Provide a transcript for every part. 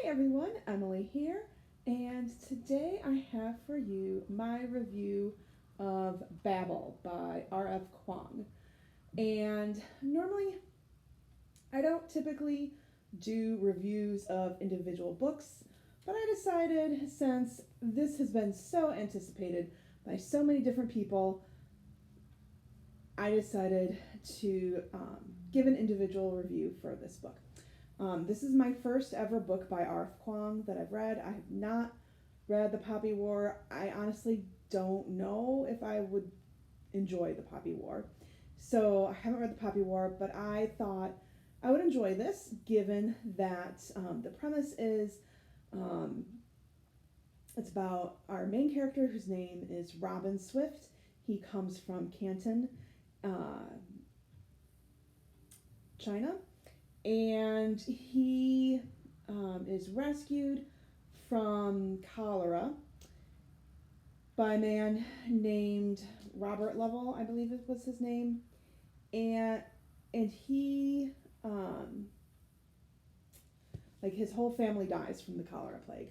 Hi everyone, Emily here, and today I have for you my review of Babel by R.F. Kuang. And normally I don't typically do reviews of individual books, but I decided since this has been so anticipated by so many different people, I decided to give an individual review for this book. This is my first ever book by R.F. Kuang that I've read. I have not read The Poppy War. I honestly don't know if I would enjoy The Poppy War. So I haven't read The Poppy War, but I thought I would enjoy this given that the premise is um, it's about our main character whose name is Robin Swift. He comes from Canton, uh, China, and he is rescued from cholera by a man named Robert Lovell, I believe it was his name, and he like his whole family dies from the cholera plague,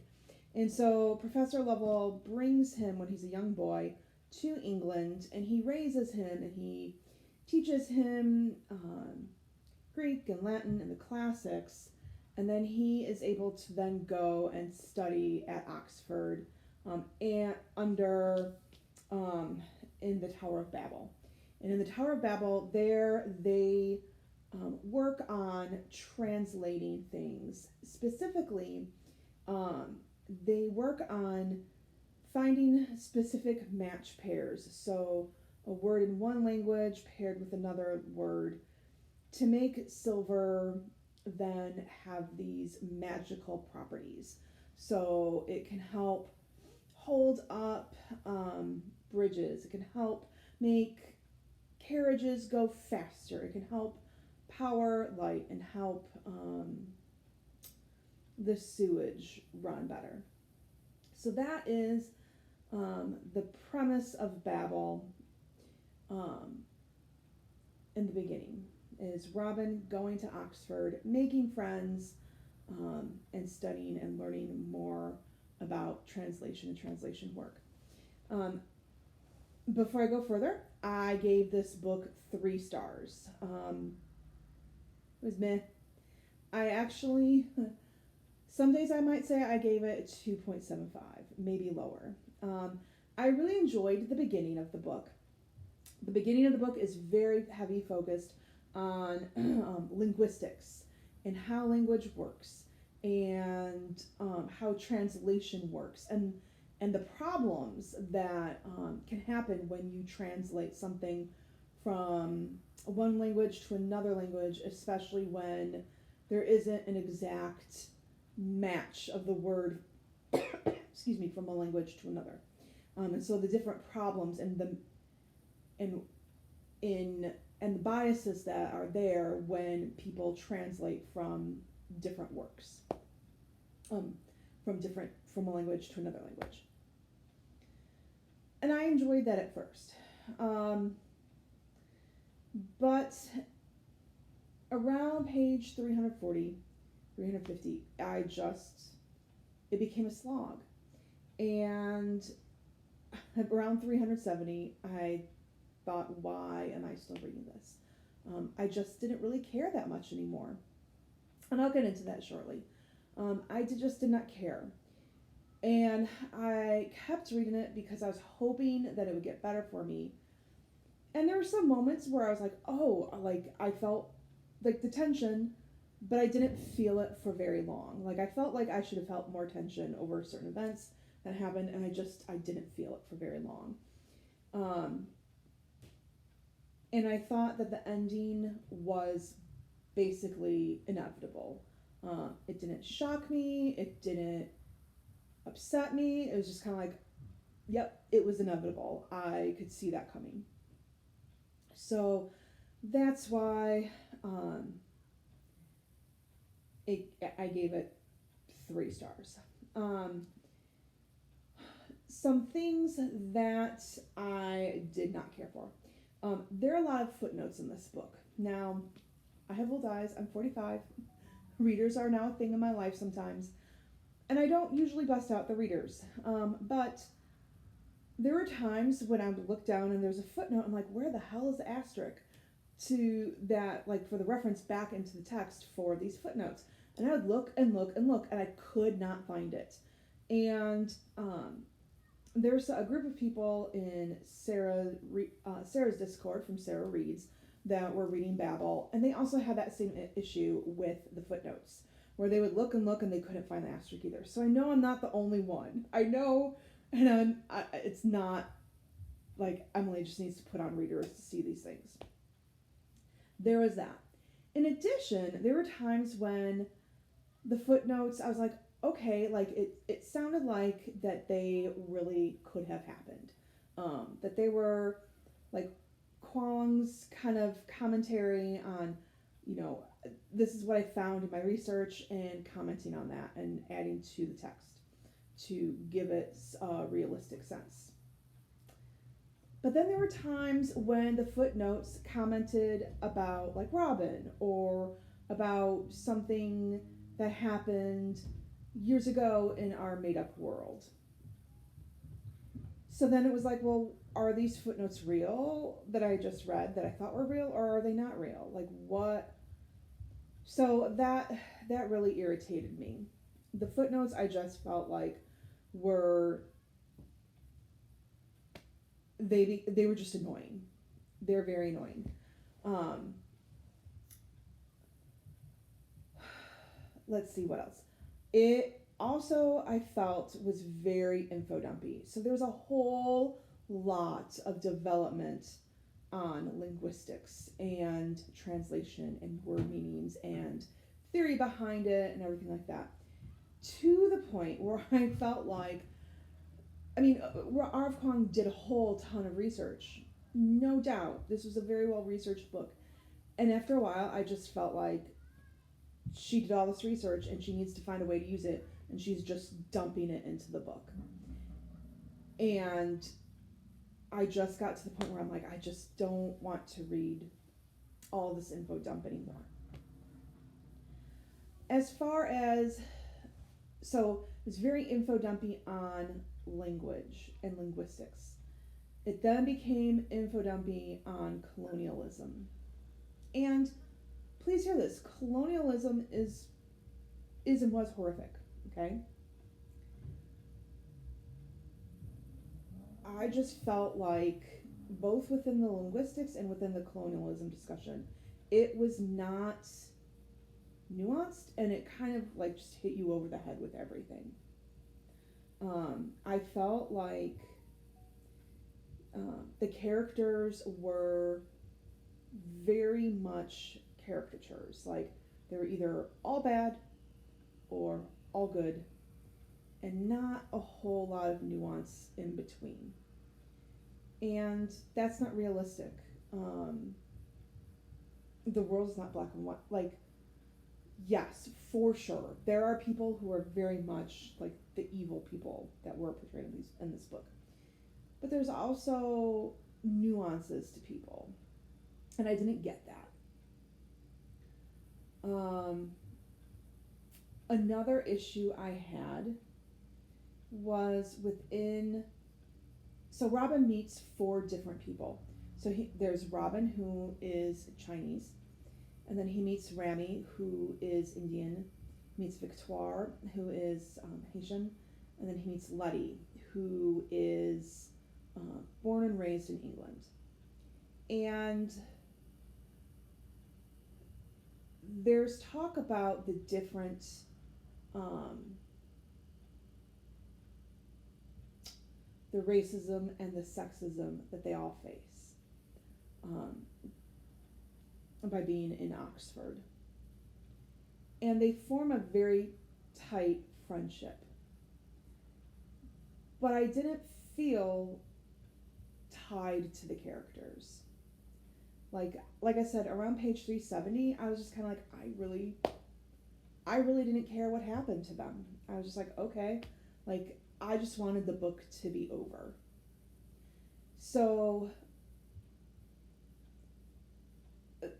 and so Professor Lovell brings him when he's a young boy to England, and he raises him and he teaches him Greek and Latin and the classics, and then he is able to then go and study at Oxford and under in the Tower of Babel. And in the Tower of Babel, there they work on translating things. Specifically, they work on finding specific match pairs. So a word in one language paired with another word to make silver then have these magical properties. So it can help hold up bridges, it can help make carriages go faster, it can help power light and help the sewage run better. So that is the premise of Babel in the beginning. Is Robin going to Oxford, making friends, and studying and learning more about translation and translation work. Before I go further, I gave this book 3 stars. It was meh. I actually, some days I might say I gave it 2.75, maybe lower. I really enjoyed the beginning of the book. The beginning of the book is very heavy focused on linguistics and how language works and how translation works and the problems that can happen when you translate something from one language to another language, especially when there isn't an exact match of the word excuse me, from one language to another. And so the different problems and the biases that are there when people translate from different works, from a language to another language. And I enjoyed that at first, but around page 340, 350, it became a slog, and around 370, I thought, why am I still reading this? I just didn't really care that much anymore. And I'll get into that shortly. Just did not care. And I kept reading it because I was hoping that it would get better for me. And there were some moments where I was like, oh, like I felt like the tension, but I didn't feel it for very long. Like I felt like I should have felt more tension over certain events that happened, and I didn't feel it for very long. And I thought that the ending was basically inevitable. It didn't shock me. It didn't upset me. It was just kind of like, yep, it was inevitable. I could see that coming. So that's why I gave it 3 stars. Some things that I did not care for. There are a lot of footnotes in this book. Now, I have old eyes. I'm 45. Readers are now a thing in my life sometimes. And I don't usually bust out the readers, but there were times when I would look down and there's a footnote. I'm like, where the hell is the asterisk to that, like for the reference back into the text for these footnotes? And I would look and look and look, and I could not find it. And there's a group of people in Sarah's Discord from Sarah Reads that were reading Babel, and they also had that same issue with the footnotes, where they would look and look and they couldn't find the asterisk either. So I know I'm not the only one. I know, and it's not like Emily just needs to put on readers to see these things. There was that. In addition, there were times when the footnotes, I was like, okay, like it sounded like that they really could have happened. That they were like Kuang's kind of commentary on, this is what I found in my research, and commenting on that and adding to the text to give it a realistic sense. But then there were times when the footnotes commented about like Robin, or about something that happened years ago in our made-up world. So then it was like, well, are these footnotes real that I just read that I thought were real, or are they not real? Like what? So that really irritated me. The footnotes I just felt like were they were just annoying. They're very annoying. Let's see what else. It also, I felt, was very info dumpy. So there's a whole lot of development on linguistics and translation and word meanings and theory behind it and everything like that, to the point where I felt like, R.F. Kuang did a whole ton of research. No doubt. This was a very well researched book. And after a while, I just felt like she did all this research and she needs to find a way to use it, and she's just dumping it into the book. And I just got to the point where I'm like, I just don't want to read all this info dump anymore. As far as, so it's very info dumpy on language and linguistics. It then became info dumpy on colonialism. And please hear this, colonialism is and was horrific, okay? I just felt like, both within the linguistics and within the colonialism discussion, it was not nuanced, and it kind of like just hit you over the head with everything. I felt like the characters were very much caricatures. Like they were either all bad or all good, and not a whole lot of nuance in between. And that's not realistic. The world is not black and white. Like, yes, for sure, there are people who are very much like the evil people that were portrayed in this book. But there's also nuances to people, and I didn't get that. Another issue I had was so Robin meets 4 different people. So there's Robin, who is Chinese, and then he meets Rami, who is Indian, meets Victoire, who is Haitian, and then he meets Letty, who is born and raised in England. And there's talk about the different the racism and the sexism that they all face by being in Oxford. And they form a very tight friendship. But I didn't feel tied to the characters. Like I said, around page 370, I was just kind of like, I really didn't care what happened to them. I was just like, okay, like I just wanted the book to be over. So,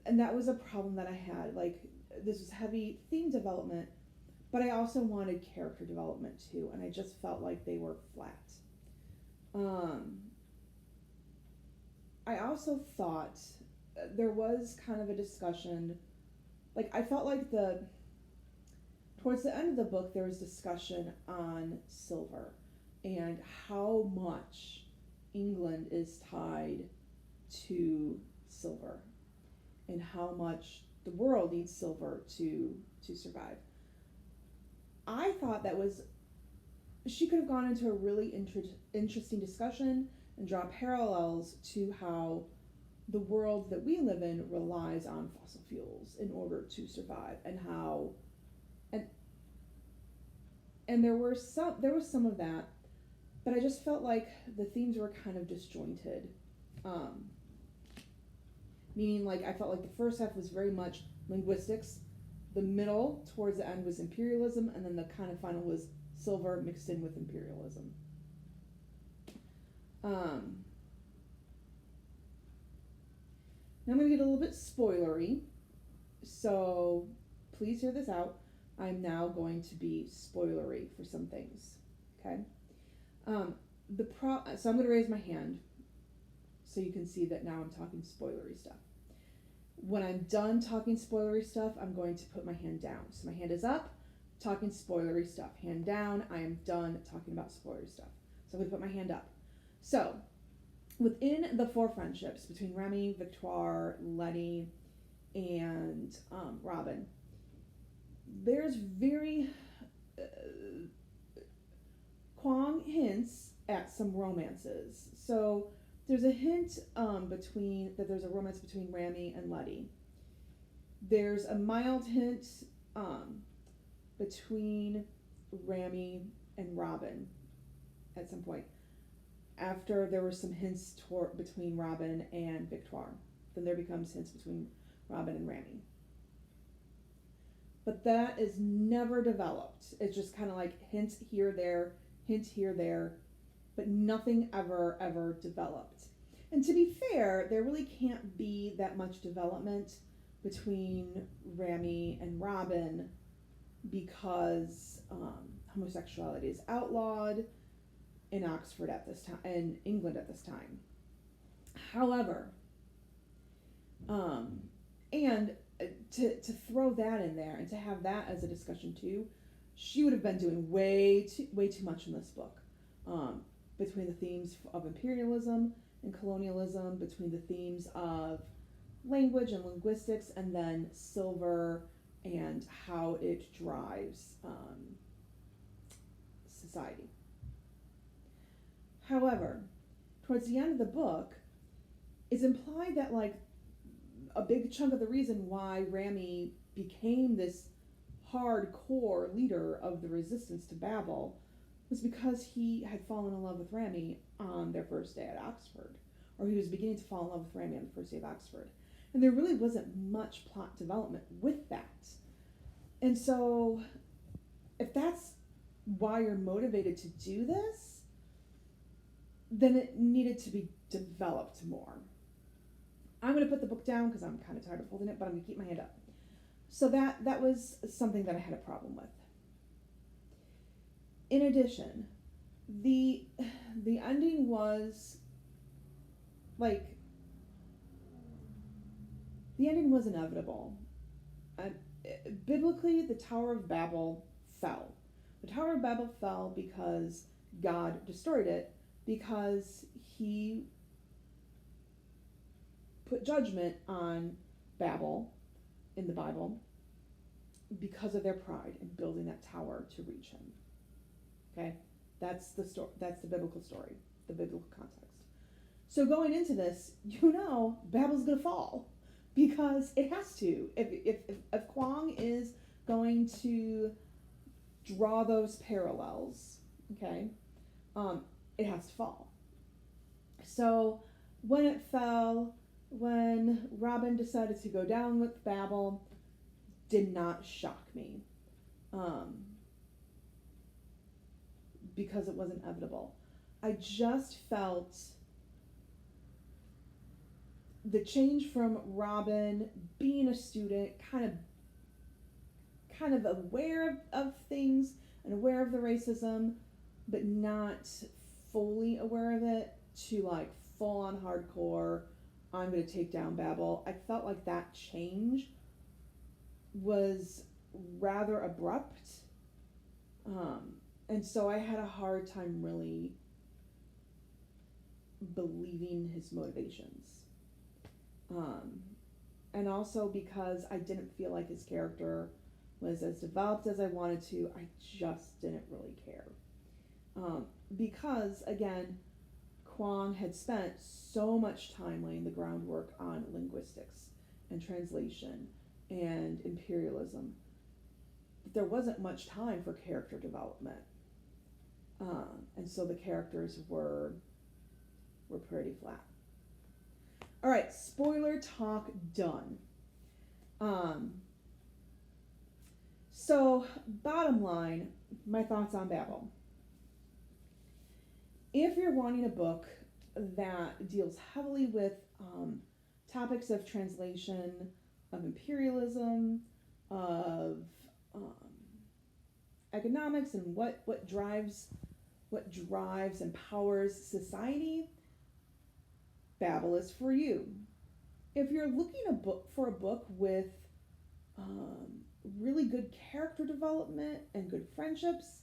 and that was a problem that I had. Like, this was heavy theme development, but I also wanted character development too, and I just felt like they were flat. I also thought there was kind of a discussion, like I felt like towards the end of the book there was discussion on silver and how much England is tied to silver and how much the world needs silver to survive. I thought she could have gone into a really interesting discussion and draw parallels to how the world that we live in relies on fossil fuels in order to survive, and how and there was some of that, but I just felt like the themes were kind of disjointed. Meaning, like, I felt like the first half was very much linguistics, the middle towards the end was imperialism, and then the kind of final was silver mixed in with imperialism. Now I'm going to get a little bit spoilery, so please hear this out. I'm now going to be spoilery for some things, okay? So I'm going to raise my hand so you can see that now I'm talking spoilery stuff. When I'm done talking spoilery stuff, I'm going to put my hand down. So my hand is up, talking spoilery stuff. Hand down, I am done talking about spoilery stuff. So I'm going to put my hand up. So, within the four friendships between Remy, Victoire, Letty, and Robin, there's very Kuang hints at some romances. So there's a hint that there's a romance between Remy and Letty. There's a mild hint between Remy and Robin at some point. After there were some hints between Robin and Victoire, then there becomes hints between Robin and Remy. But that is never developed. It's just kind of like hint here, there, but nothing ever developed. And to be fair, there really can't be that much development between Remy and Robin because homosexuality is outlawed in Oxford at this time, in England at this time. However, and to throw that in there and to have that as a discussion too, she would have been doing way too much in this book. Between the themes of imperialism and colonialism, between the themes of language and linguistics, and then silver and how it drives society. However, towards the end of the book, it's implied that like a big chunk of the reason why Remy became this hardcore leader of the resistance to Babel was because he had fallen in love with Remy on their first day at Oxford, or he was beginning to fall in love with Remy on the first day of Oxford. And there really wasn't much plot development with that. And so, if that's why you're motivated to do this, then it needed to be developed more. I'm going to put the book down because I'm kind of tired of holding it, but I'm going to keep my hand up. So that was something that I had a problem with. In addition, the ending was like, the ending was inevitable. Biblically, the Tower of Babel fell. The Tower of Babel fell because God destroyed it, because he put judgment on Babel in the Bible because of their pride in building that tower to reach him. Okay? That's the story. That's the biblical story, the biblical context. So going into this, Babel's going to fall because it has to. If Kuang is going to draw those parallels, okay, it has to fall. So when it fell, when Robin decided to go down with Babel, did not shock me, because it was inevitable. I just felt the change from Robin being a student, kind of aware of of the racism, but not fully aware of it, to like full on hardcore, I'm going to take down Babel. I felt like that change was rather abrupt. And so I had a hard time really believing his motivations. And also because I didn't feel like his character was as developed as I wanted to, I just didn't really care. Because, again, Kuang had spent so much time laying the groundwork on linguistics and translation and imperialism. There wasn't much time for character development. And so the characters were pretty flat. All right, spoiler talk done. So bottom line, my thoughts on Babel. If you're wanting a book that deals heavily with topics of translation, of imperialism, of economics, and what drives and powers society, Babel is for you. If you're looking for a book with really good character development and good friendships,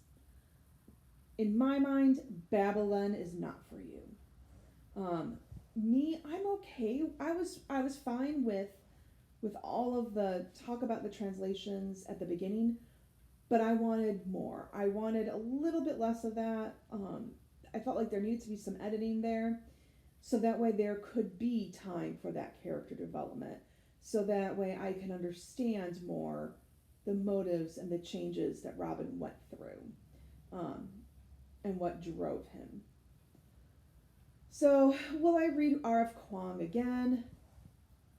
in my mind, Babylon is not for you. I'm okay. I was fine with all of the talk about the translations at the beginning, but I wanted more. I wanted a little bit less of that. I felt like there needed to be some editing there, so that way there could be time for that character development, so that way I can understand more the motives and the changes that Robin went through, and what drove him. So, will I read R.F. Kuang again?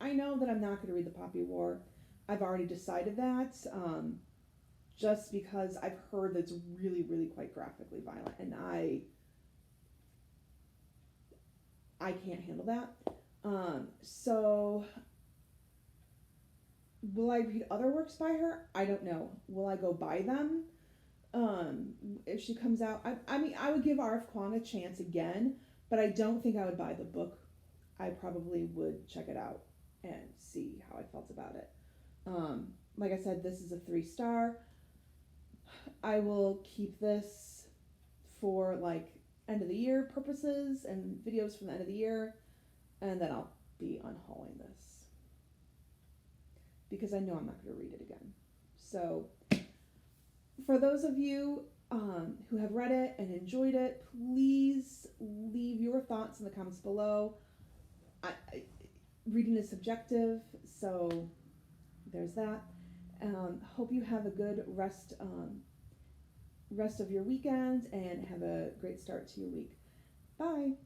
I know that I'm not going to read The Poppy War. I've already decided that, just because I've heard that it's really, really quite graphically violent, and I can't handle that. So, will I read other works by her? I don't know. Will I go buy them? If she comes out, I mean, I would give R.F. Kuang a chance again, but I don't think I would buy the book. I probably would check it out and see how I felt about it. Like I said, this is a 3-star. I will keep this for like end of the year purposes and videos from the end of the year, and then I'll be unhauling this because I know I'm not going to read it again. So for those of you who have read it and enjoyed it, please leave your thoughts in the comments below. Reading is subjective, so there's that. Hope you have a good rest of your weekend and have a great start to your week. Bye.